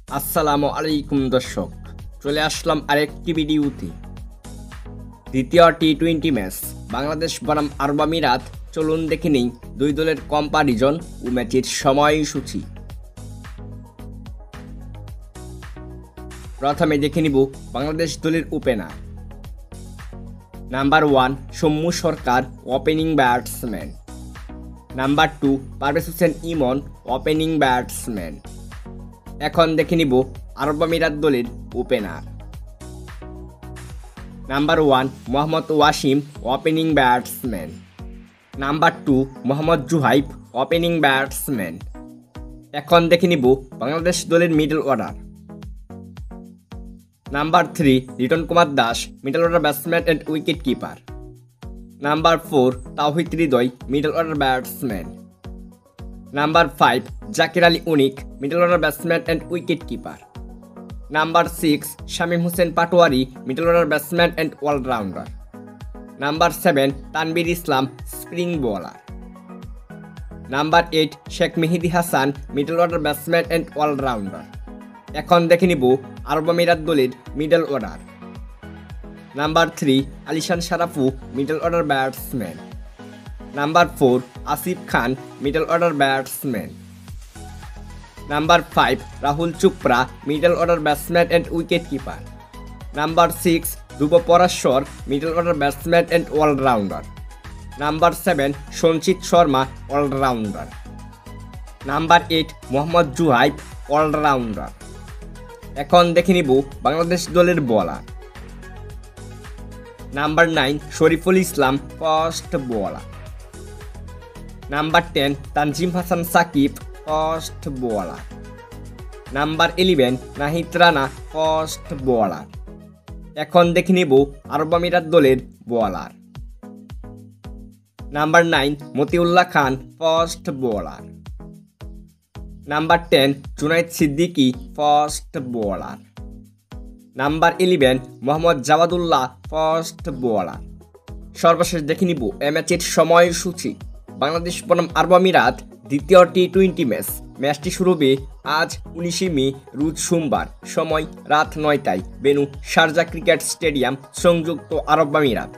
আসসালামু আলাইকুম দর্শক, চলে আসলাম আরেকটি ভিডিওতে। দ্বিতীয় টি-20 ম্যাচ বাংলাদেশ বনাম আরব আমিরাত। চলুন দেখে নিই দুই দলের কম্পারিজন ও ম্যাচের সময়সূচি। প্রথমে দেখে নিব বাংলাদেশ দলের opener. Number 1 Soumya Sarkar, opening batsman. Number 2 Parvez Hossain Emon, opening batsman. এখন দেখে নিব আরব আমিরাত দলের opener. Number 1 Muhammad Waseem, opening batsman. Number 2 Muhammad Zuhaib, opening batsman. এখন দেখে নিব বাংলাদেশ দলের middle order. Number 3 Liton Kumar Das, middle order batsman and wicket keeper. Number 4 Towhid Hridoy, middle order batsman. Number 5 Jaker Ali Anik, middle order batsman and wicket keeper. Number 6 Shamim Hossain Patowary, middle order batsman and allrounder. Number 7 Tanvir Islam, spin bowler. Number 8 Sheikh Mehedi Hasan, middle order batsman and allrounder. এখন দেখে নিব আরব আমিরাত দলের middle order. Number 3 Alishan Sharafu, middle order batsman. Number 4 Asif Khan, middle order batsman. Number 5 Rahul Chopra, middle order batsman and wicket keeper. Number 6 Dhruv Parashar, middle order batsman and allrounder. Number 7 Sanchit Sharma, allrounder. Number 8 Mohammad Juhaib, allrounder. এখন দেখে নিব বাংলাদেশ দলের bowler. Number 9 Shoriful Islam, fast bowler. Number 10 Tanzim Hasan Sakib, fast bowler. Number 11 Nahid Rana, fast bowler. এখন দেখে নিব আরব আমিরাত দলের bowler. Number 9 Matiullah Khan, fast bowler. Number 10 Junaid Siddiqui, fast bowler. Number 11 Mohammad Jawadullah, fast bowler. সর্বশেষ দেখে নিব এ ম্যাচের সময়সূচি। বাংলাদেশ বনাম আরব আমিরাত দ্বিতীয় টি-20 ম্যাচটি শুরু হবে আজ 19 মে, রোজ সোমবার, সময় রাত 9টায়, ভেন্যু শারজা ক্রিকেট স্টেডিয়াম, সংযুক্ত আরব আমিরাত।